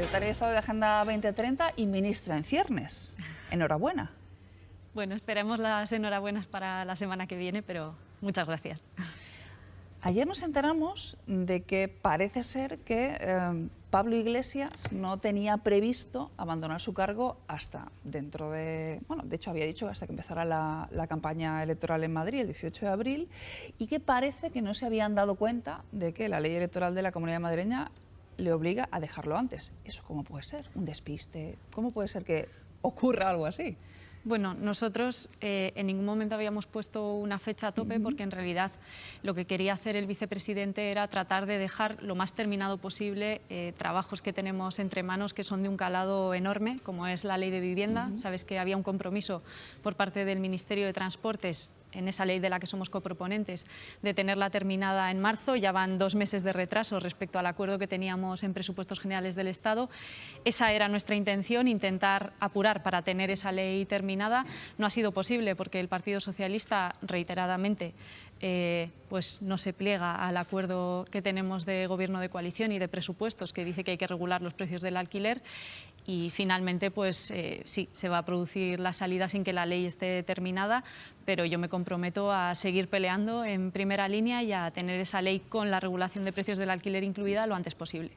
Secretaria de Estado de Agenda 2030 y ministra en ciernes. Enhorabuena. Bueno, esperemos las enhorabuenas para la semana que viene, pero muchas gracias. Ayer nos enteramos de que parece ser que Pablo Iglesias no tenía previsto abandonar su cargo hasta dentro de... Bueno, de hecho había dicho hasta que empezara la campaña electoral en Madrid el 18 de abril y que parece que no se habían dado cuenta de que la ley electoral de la Comunidad Madrileña le obliga a dejarlo antes. ¿Eso cómo puede ser? ¿Un despiste? ¿Cómo puede ser que ocurra algo así? Bueno, nosotros en ningún momento habíamos puesto una fecha a tope porque en realidad lo que quería hacer el vicepresidente era tratar de dejar lo más terminado posible trabajos que tenemos entre manos que son de un calado enorme, como es la ley de vivienda. Sabes que había un compromiso por parte del Ministerio de Transportes en esa ley de la que somos coproponentes, de tenerla terminada en marzo. Ya van 2 meses de retraso respecto al acuerdo que teníamos en Presupuestos Generales del Estado. Esa era nuestra intención, intentar apurar para tener esa ley terminada. No ha sido posible porque el Partido Socialista reiteradamente pues no se pliega al acuerdo que tenemos de gobierno de coalición y de presupuestos, que dice que hay que regular los precios del alquiler. Y finalmente, pues sí, se va a producir la salida sin que la ley esté terminada, pero yo me comprometo a seguir peleando en primera línea y a tener esa ley con la regulación de precios del alquiler incluida lo antes posible.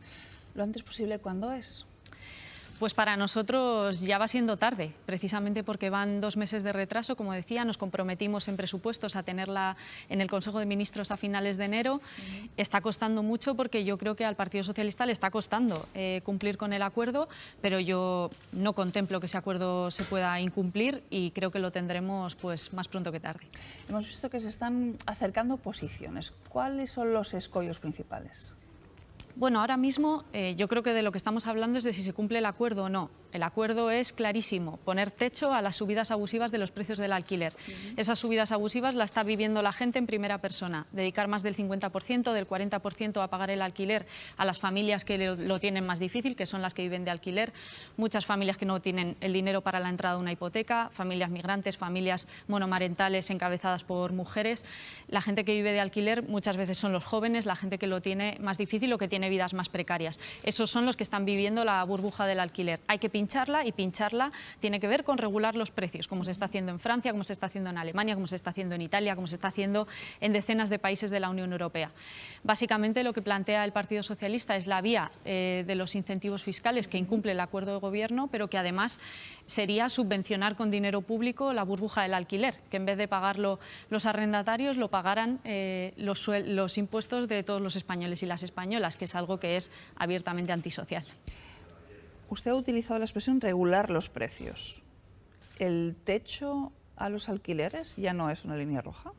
¿Lo antes posible cuándo es? Pues para nosotros ya va siendo tarde, precisamente porque van 2 meses de retraso. Como decía, nos comprometimos en presupuestos a tenerla en el Consejo de Ministros a finales de enero. Está costando mucho porque yo creo que al Partido Socialista le está costando cumplir con el acuerdo, pero yo no contemplo que ese acuerdo se pueda incumplir y creo que lo tendremos pues más pronto que tarde. Hemos visto que se están acercando posiciones. ¿Cuáles son los escollos principales? Bueno, ahora mismo yo creo que de lo que estamos hablando es de si se cumple el acuerdo o no. El acuerdo es clarísimo, poner techo a las subidas abusivas de los precios del alquiler. Esas subidas abusivas las está viviendo la gente en primera persona. Dedicar más del 50%, del 40% a pagar el alquiler a las familias que lo tienen más difícil, que son las que viven de alquiler. Muchas familias que no tienen el dinero para la entrada de una hipoteca, familias migrantes, familias monomarentales encabezadas por mujeres. La gente que vive de alquiler muchas veces son los jóvenes, la gente que lo tiene más difícil o que tiene vidas más precarias. Esos son los que están viviendo la burbuja del alquiler. Hay que pincharla y pincharla tiene que ver con regular los precios, como se está haciendo en Francia, como se está haciendo en Alemania, como se está haciendo en Italia, como se está haciendo en decenas de países de la Unión Europea. Básicamente lo que plantea el Partido Socialista es la vía de los incentivos fiscales que incumple el acuerdo de gobierno, pero que además sería subvencionar con dinero público la burbuja del alquiler, que en vez de pagarlo los arrendatarios lo pagaran los impuestos de todos los españoles y las españolas, que es algo que es abiertamente antisocial. Usted ha utilizado la expresión regular los precios. ¿El techo a los alquileres ya no es una línea roja?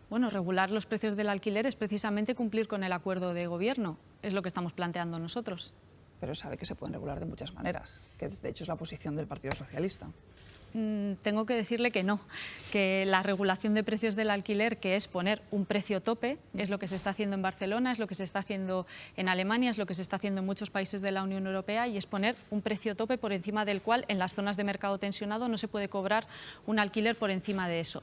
Bueno, regular los precios del alquiler es precisamente cumplir con el acuerdo de gobierno, es lo que estamos planteando nosotros. Pero sabe que se pueden regular de muchas maneras, que de hecho es la posición del Partido Socialista. Tengo que decirle que no, que la regulación de precios del alquiler, que es poner un precio tope, es lo que se está haciendo en Barcelona, es lo que se está haciendo en Alemania, es lo que se está haciendo en muchos países de la Unión Europea, y es poner un precio tope por encima del cual en las zonas de mercado tensionado no se puede cobrar un alquiler por encima de eso.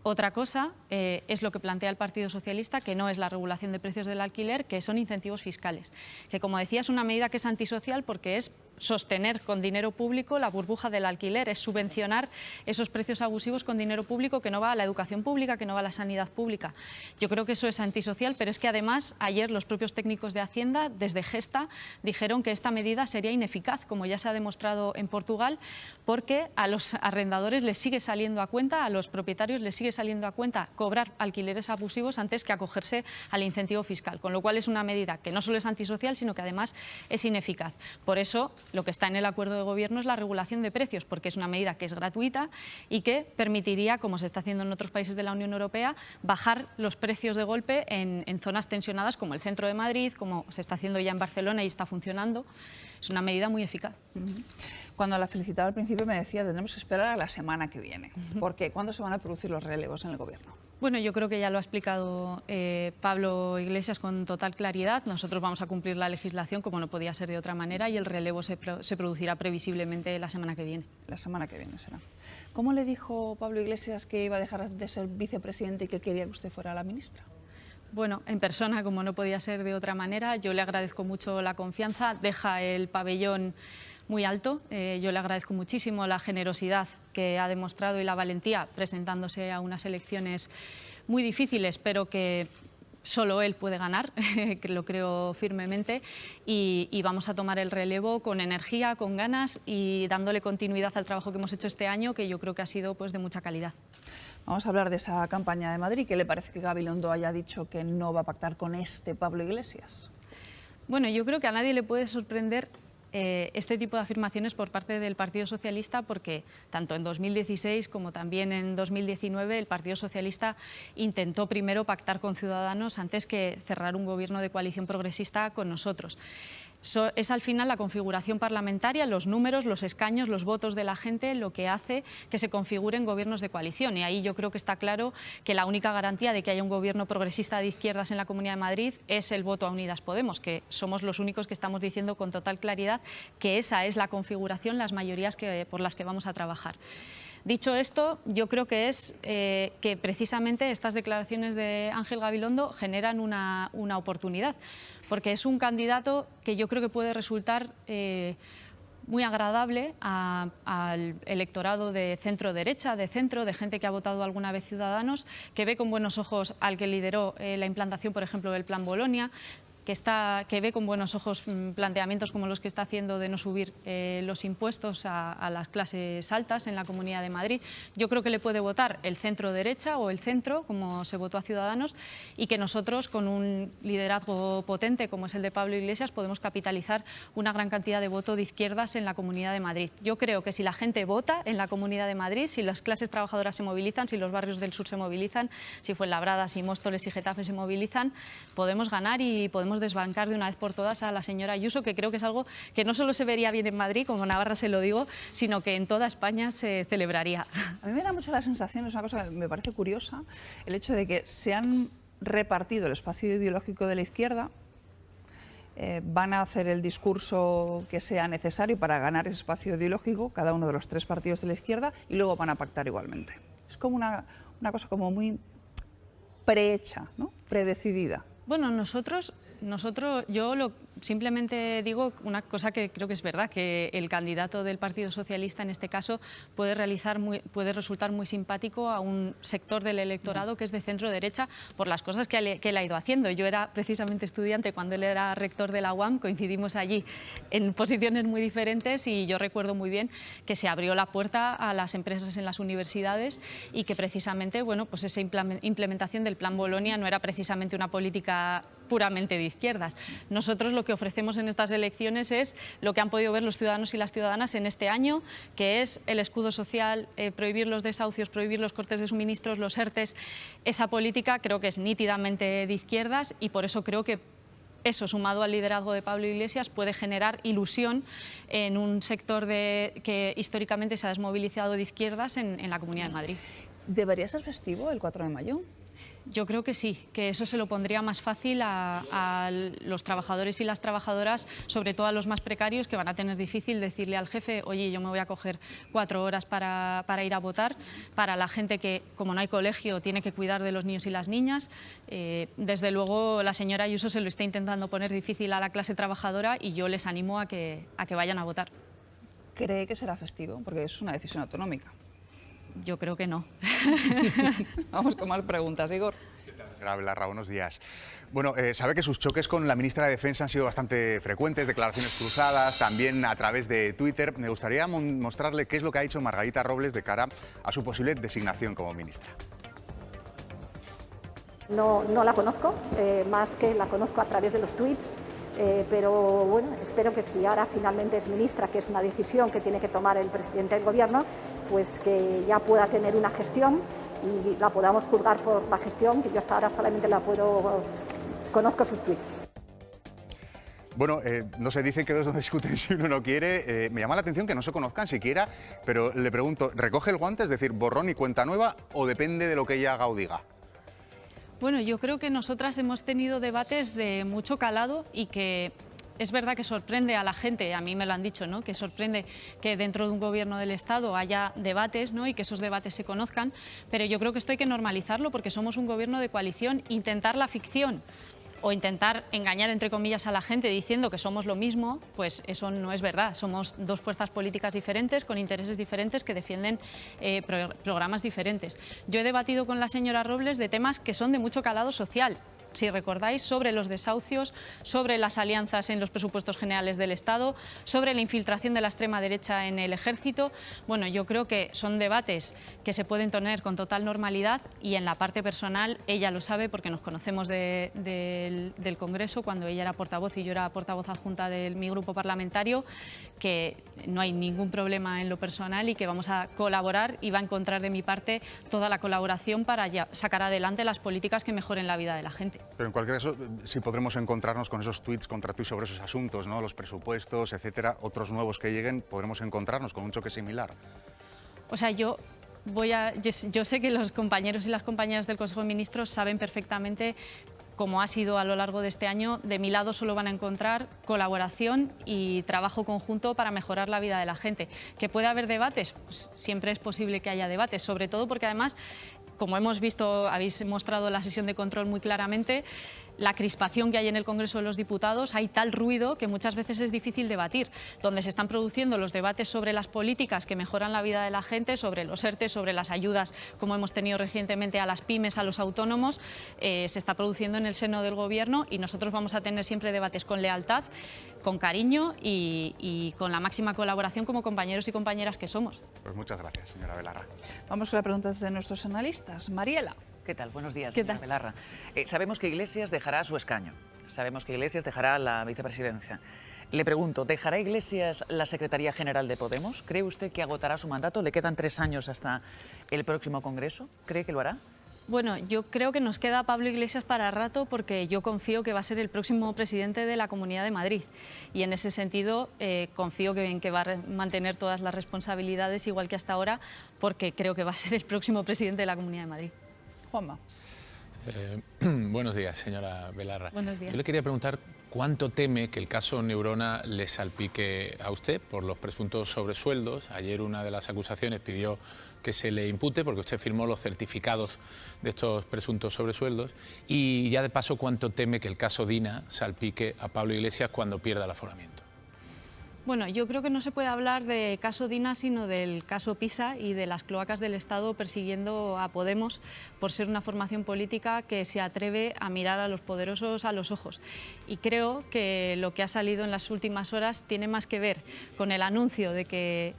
Otra cosa es lo que plantea el Partido Socialista, que no es la regulación de precios del alquiler, que son incentivos fiscales, que como decía es una medida que es antisocial porque es sostener con dinero público la burbuja del alquiler, es subvencionar esos precios abusivos con dinero público que no va a la educación pública, que no va a la sanidad pública. Yo creo que eso es antisocial, pero es que además ayer los propios técnicos de Hacienda, desde Gesta, dijeron que esta medida sería ineficaz, como ya se ha demostrado en Portugal, porque a los arrendadores les sigue saliendo a cuenta, a los propietarios les sigue saliendo a cuenta cobrar alquileres abusivos antes que acogerse al incentivo fiscal, con lo cual es una medida que no solo es antisocial, sino que además es ineficaz. Por eso, lo que está en el acuerdo de gobierno es la regulación de precios, porque es una medida que es gratuita y que permitiría, como se está haciendo en otros países de la Unión Europea, bajar los precios de golpe en zonas tensionadas como el centro de Madrid, como se está haciendo ya en Barcelona y está funcionando. Es una medida muy eficaz. Cuando la felicitaba al principio me decía tendremos que esperar a la semana que viene. ¿Por qué? ¿Cuándo se van a producir los relevos en el gobierno? Bueno, yo creo que ya lo ha explicado Pablo Iglesias con total claridad. Nosotros vamos a cumplir la legislación como no podía ser de otra manera y el relevo se producirá previsiblemente la semana que viene. La semana que viene será. ¿Cómo le dijo Pablo Iglesias que iba a dejar de ser vicepresidente y que quería que usted fuera la ministra? Bueno, en persona, como no podía ser de otra manera. Yo le agradezco mucho la confianza, deja el pabellón muy alto. Yo le agradezco muchísimo la generosidad que ha demostrado y la valentía presentándose a unas elecciones muy difíciles, pero que solo él puede ganar, que lo creo firmemente, y vamos a tomar el relevo con energía, con ganas y dándole continuidad al trabajo que hemos hecho este año, que yo creo que ha sido pues, de mucha calidad. Vamos a hablar de esa campaña de Madrid. ¿Qué le parece que Gabilondo haya dicho que no va a pactar con este Pablo Iglesias? Bueno, yo creo que a nadie le puede sorprender este tipo de afirmaciones por parte del Partido Socialista, porque tanto en 2016 como también en 2019 el Partido Socialista intentó primero pactar con Ciudadanos antes que cerrar un gobierno de coalición progresista con nosotros. Es al final la configuración parlamentaria, los números, los escaños, los votos de la gente lo que hace que se configuren gobiernos de coalición, y ahí yo creo que está claro que la única garantía de que haya un gobierno progresista de izquierdas en la Comunidad de Madrid es el voto a Unidas Podemos, que somos los únicos que estamos diciendo con total claridad que esa es la configuración, las mayorías por las que vamos a trabajar. Dicho esto, yo creo que es que precisamente estas declaraciones de Ángel Gabilondo generan una oportunidad, porque es un candidato que yo creo que puede resultar muy agradable al electorado de centro-derecha, de centro, de gente que ha votado alguna vez Ciudadanos, que ve con buenos ojos al que lideró la implantación, por ejemplo, del Plan Bolonia, que ve con buenos ojos planteamientos como los que está haciendo de no subir los impuestos a las clases altas en la Comunidad de Madrid. Yo creo que le puede votar el centro-derecha o el centro, como se votó a Ciudadanos, y que nosotros, con un liderazgo potente como es el de Pablo Iglesias, podemos capitalizar una gran cantidad de voto de izquierdas en la Comunidad de Madrid. Yo creo que si la gente vota en la Comunidad de Madrid, si las clases trabajadoras se movilizan, si los barrios del sur se movilizan, si Fuenlabrada, si Móstoles y Getafe se movilizan, podemos ganar y podemos desbancar de una vez por todas a la señora Ayuso, que creo que es algo que no solo se vería bien en Madrid, como Navarra se lo digo, sino que en toda España se celebraría. A mí me da mucho la sensación, es una cosa que me parece curiosa, el hecho de que se han repartido el espacio ideológico de la izquierda, van a hacer el discurso que sea necesario para ganar ese espacio ideológico, cada uno de los tres partidos de la izquierda, y luego van a pactar igualmente. Es como una cosa como muy prehecha, ¿no? Predecidida. Bueno, yo simplemente digo una cosa que creo que es verdad, que el candidato del Partido Socialista en este caso puede resultar muy simpático a un sector del electorado que es de centro-derecha por las cosas que él ha ido haciendo. Yo era precisamente estudiante cuando él era rector de la UAM, coincidimos allí en posiciones muy diferentes y yo recuerdo muy bien que se abrió la puerta a las empresas en las universidades y que precisamente, bueno, pues esa implementación del Plan Bolonia no era precisamente una política puramente de izquierdas. Nosotros lo que ofrecemos en estas elecciones es lo que han podido ver los ciudadanos y las ciudadanas en este año, que es el escudo social, prohibir los desahucios, prohibir los cortes de suministros, los ERTEs. Esa política creo que es nítidamente de izquierdas y por eso creo que eso, sumado al liderazgo de Pablo Iglesias, puede generar ilusión en un sector que históricamente se ha desmovilizado de izquierdas en la Comunidad de Madrid. ¿Debería ser festivo el 4 de mayo? Yo creo que sí, que eso se lo pondría más fácil a los trabajadores y las trabajadoras, sobre todo a los más precarios, que van a tener difícil decirle al jefe, oye, yo me voy a coger 4 horas para ir a votar. Para la gente que, como no hay colegio, tiene que cuidar de los niños y las niñas. Desde luego, la señora Ayuso se lo está intentando poner difícil a la clase trabajadora y yo les animo a que vayan a votar. ¿Cree que será festivo? Porque es una decisión autonómica. Yo creo que no. Vamos con más preguntas, Igor. Belarra, buenos días. Bueno, sabe que sus choques con la ministra de Defensa han sido bastante frecuentes, declaraciones cruzadas, también a través de Twitter. Me gustaría mostrarle qué es lo que ha dicho Margarita Robles de cara a su posible designación como ministra. No la conozco, más que la conozco a través de los tweets, pero bueno, espero que si ahora finalmente es ministra, que es una decisión que tiene que tomar el presidente del Gobierno, pues que ya pueda tener una gestión y la podamos juzgar por la gestión, que yo hasta ahora solamente conozco sus tweets. Bueno, no se dicen que dos no discuten si uno no quiere. Me llama la atención que no se conozcan siquiera, pero le pregunto, ¿recoge el guante, es decir, borrón y cuenta nueva, o depende de lo que ella haga o diga? Bueno, yo creo que nosotras hemos tenido debates de mucho calado y que es verdad que sorprende a la gente, a mí me lo han dicho, ¿no?, que sorprende que dentro de un gobierno del Estado haya debates, ¿no?, y que esos debates se conozcan, pero yo creo que esto hay que normalizarlo porque somos un gobierno de coalición. Intentar la ficción o intentar engañar, entre comillas, a la gente diciendo que somos lo mismo, pues eso no es verdad. Somos dos fuerzas políticas diferentes, con intereses diferentes, que defienden programas diferentes. Yo he debatido con la señora Robles de temas que son de mucho calado social. Si recordáis, sobre los desahucios, sobre las alianzas en los presupuestos generales del Estado, sobre la infiltración de la extrema derecha en el ejército. Bueno, yo creo que son debates que se pueden tener con total normalidad y en la parte personal ella lo sabe porque nos conocemos del Congreso cuando ella era portavoz y yo era portavoz adjunta de mi grupo parlamentario, que no hay ningún problema en lo personal y que vamos a colaborar y va a encontrar de mi parte toda la colaboración para sacar adelante las políticas que mejoren la vida de la gente. Pero en cualquier caso, sí podremos encontrarnos con esos tweets contra tuits sobre esos asuntos, ¿no?, los presupuestos, etcétera, otros nuevos que lleguen, podremos encontrarnos con un choque similar. O sea, yo sé que los compañeros y las compañeras del Consejo de Ministros saben perfectamente, como ha sido a lo largo de este año, de mi lado solo van a encontrar colaboración y trabajo conjunto para mejorar la vida de la gente. ¿Que puede haber debates? Pues siempre es posible que haya debates, sobre todo porque además, como hemos visto, habéis mostrado en la sesión de control muy claramente, la crispación que hay en el Congreso de los Diputados, hay tal ruido que muchas veces es difícil debatir. Donde se están produciendo los debates sobre las políticas que mejoran la vida de la gente, sobre los ERTE, sobre las ayudas, como hemos tenido recientemente a las pymes, a los autónomos, se está produciendo en el seno del Gobierno y nosotros vamos a tener siempre debates con lealtad, con cariño y con la máxima colaboración como compañeros y compañeras que somos. Pues muchas gracias, señora Belarra. Vamos con las preguntas de nuestros analistas. Mariela. ¿Qué tal? Buenos días, ¿Qué señora tal? Belarra. Sabemos que Iglesias dejará su escaño, sabemos que Iglesias dejará la vicepresidencia. Le pregunto, ¿dejará Iglesias la Secretaría General de Podemos? ¿Cree usted que agotará su mandato? ¿Le quedan 3 años hasta el próximo Congreso? ¿Cree que lo hará? Bueno, yo creo que nos queda Pablo Iglesias para rato porque yo confío que va a ser el próximo presidente de la Comunidad de Madrid y en ese sentido confío en que va a mantener todas las responsabilidades igual que hasta ahora porque creo que va a ser el próximo presidente de la Comunidad de Madrid. Juanma. Buenos días, señora Belarra. Buenos días. Yo le quería preguntar cuánto teme que el caso Neurona le salpique a usted por los presuntos sobresueldos. Ayer una de las acusaciones pidió que se le impute porque usted firmó los certificados de estos presuntos sobresueldos. Y ya de paso, cuánto teme que el caso Dina salpique a Pablo Iglesias cuando pierda el aforamiento. Bueno, yo creo que no se puede hablar de caso Dina, sino del caso Pisa y de las cloacas del Estado persiguiendo a Podemos por ser una formación política que se atreve a mirar a los poderosos a los ojos. Y creo que lo que ha salido en las últimas horas tiene más que ver con el anuncio de que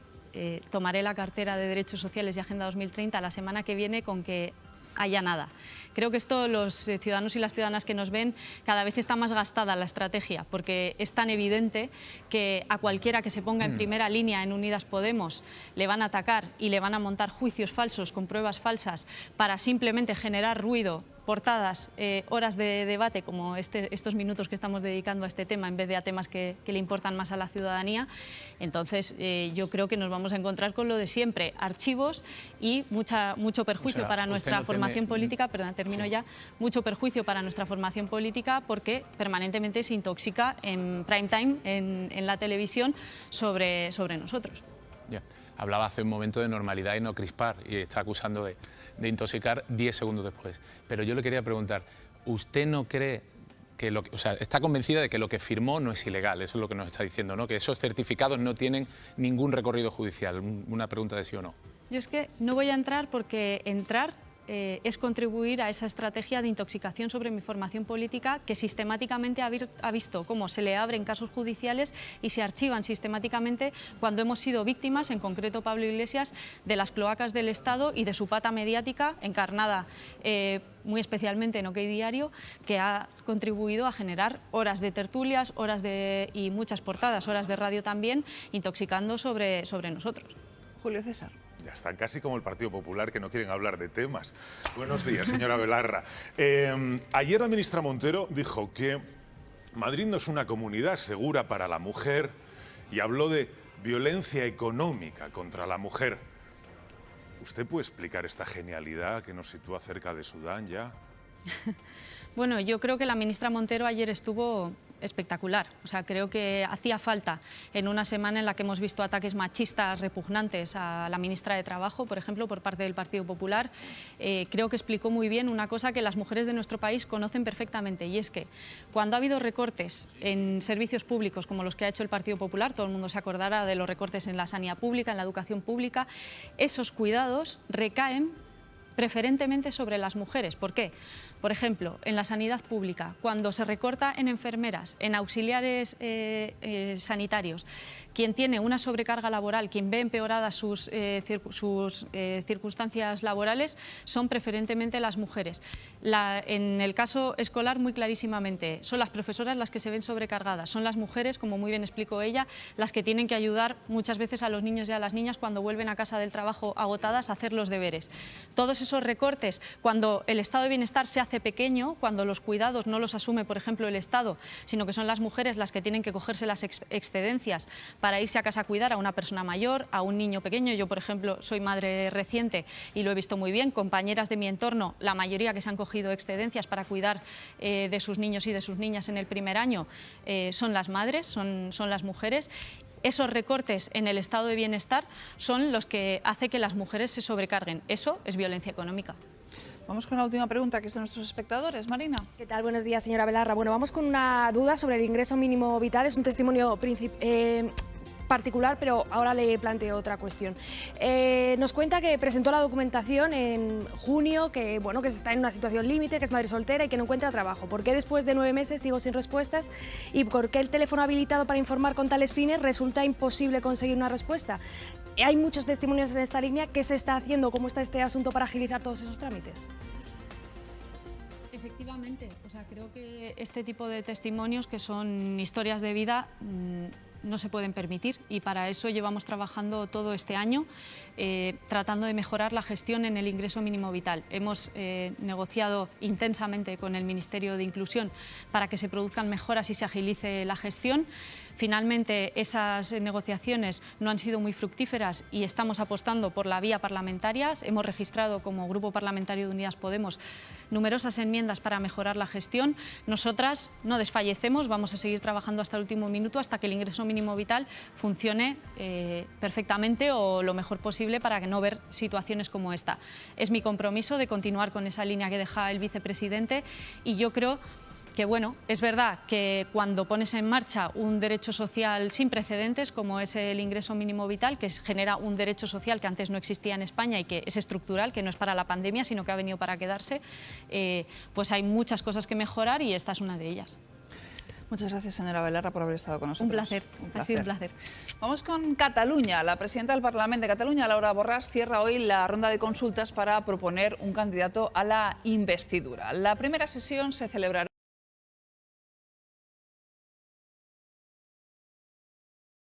tomaré la cartera de Derechos Sociales y Agenda 2030 la semana que viene con que haya nada. Creo que esto los ciudadanos y las ciudadanas que nos ven cada vez está más gastada la estrategia porque es tan evidente que a cualquiera que se ponga en primera línea en Unidas Podemos le van a atacar y le van a montar juicios falsos con pruebas falsas para simplemente generar ruido, portadas, horas de debate como estos minutos que estamos dedicando a este tema en vez de a temas que le importan más a la ciudadanía. Entonces yo creo que nos vamos a encontrar con lo de siempre, archivos y mucho perjuicio para nuestra formación política, perdón, termino ya, mucho perjuicio para nuestra formación política porque permanentemente se intoxica en prime time, en la televisión, sobre nosotros. Ya. Hablaba hace un momento de normalidad y no crispar y está acusando de intoxicar 10 segundos después. Pero yo le quería preguntar, ¿usted no cree que está convencida de que lo que firmó no es ilegal? Eso es lo que nos está diciendo, ¿no? Que esos certificados no tienen ningún recorrido judicial. Una pregunta de sí o no. Yo es que no voy a entrar porque entrar es contribuir a esa estrategia de intoxicación sobre mi formación política que sistemáticamente ha visto cómo se le abren casos judiciales y se archivan sistemáticamente cuando hemos sido víctimas, en concreto Pablo Iglesias, de las cloacas del Estado y de su pata mediática encarnada muy especialmente en OK Diario, que ha contribuido a generar horas de tertulias, y muchas portadas, horas de radio también, intoxicando sobre nosotros. Julio César. Ya están casi como el Partido Popular, que no quieren hablar de temas. Buenos días, señora Belarra. Ayer la ministra Montero dijo que Madrid no es una comunidad segura para la mujer y habló de violencia económica contra la mujer. ¿Usted puede explicar esta genialidad que nos sitúa cerca de Sudán ya? Bueno, yo creo que la ministra Montero ayer estuvo espectacular. O sea, creo que hacía falta en una semana en la que hemos visto ataques machistas repugnantes a la ministra de Trabajo, por ejemplo, por parte del Partido Popular. Creo que explicó muy bien una cosa que las mujeres de nuestro país conocen perfectamente, y es que cuando ha habido recortes en servicios públicos como los que ha hecho el Partido Popular, todo el mundo se acordará de los recortes en la sanidad pública, en la educación pública, esos cuidados recaen preferentemente sobre las mujeres. ¿Por qué? Por ejemplo, en la sanidad pública, cuando se recorta en enfermeras, en auxiliares sanitarios, quien tiene una sobrecarga laboral, quien ve empeoradas sus circunstancias laborales, son preferentemente las mujeres. En el caso escolar, muy clarísimamente, son las profesoras las que se ven sobrecargadas, son las mujeres, como muy bien explicó ella, las que tienen que ayudar muchas veces a los niños y a las niñas cuando vuelven a casa del trabajo agotadas a hacer los deberes. Todos esos recortes, cuando el estado de bienestar se hace pequeño, cuando los cuidados no los asume, por ejemplo, el Estado, sino que son las mujeres las que tienen que cogerse las excedencias para irse a casa a cuidar a una persona mayor, a un niño pequeño. Yo, por ejemplo, soy madre reciente y lo he visto muy bien. Compañeras de mi entorno, la mayoría que se han cogido excedencias para cuidar de sus niños y de sus niñas en el primer año, son las madres, son las mujeres. Esos recortes en el estado de bienestar son los que hacen que las mujeres se sobrecarguen. Eso es violencia económica. Vamos con la última pregunta, que es de nuestros espectadores. Marina. ¿Qué tal? Buenos días, señora Belarra. Bueno, vamos con una duda sobre el ingreso mínimo vital. Es un testimonio particular, pero ahora le planteo otra cuestión. Nos cuenta que presentó la documentación en junio, que bueno, que está en una situación límite, que es madre soltera y que no encuentra trabajo. ¿Por qué después de 9 meses sigo sin respuestas? ¿Y por qué el teléfono habilitado para informar con tales fines resulta imposible conseguir una respuesta? Hay muchos testimonios en esta línea. ¿Qué se está haciendo? ¿Cómo está este asunto para agilizar todos esos trámites? Efectivamente, o sea, creo que este tipo de testimonios, que son historias de vida, no se pueden permitir, y para eso llevamos trabajando todo este año tratando de mejorar la gestión en el ingreso mínimo vital. Hemos negociado intensamente con el Ministerio de Inclusión para que se produzcan mejoras y se agilice la gestión. Finalmente, esas negociaciones no han sido muy fructíferas y estamos apostando por la vía parlamentaria. Hemos registrado como Grupo Parlamentario de Unidas Podemos numerosas enmiendas para mejorar la gestión. Nosotras no desfallecemos, vamos a seguir trabajando hasta el último minuto, hasta que el ingreso mínimo vital funcione perfectamente o lo mejor posible, para no ver situaciones como esta. Es mi compromiso de continuar con esa línea que deja el vicepresidente, y yo creo que, bueno, es verdad que cuando pones en marcha un derecho social sin precedentes, como es el ingreso mínimo vital, que genera un derecho social que antes no existía en España y que es estructural, que no es para la pandemia, sino que ha venido para quedarse, pues hay muchas cosas que mejorar y esta es una de ellas. Muchas gracias, señora Belarra, por haber estado con nosotros. Un placer, ha sido un placer. Vamos con Cataluña. La presidenta del Parlamento de Cataluña, Laura Borràs, cierra hoy la ronda de consultas para proponer un candidato a la investidura. La primera sesión se celebrará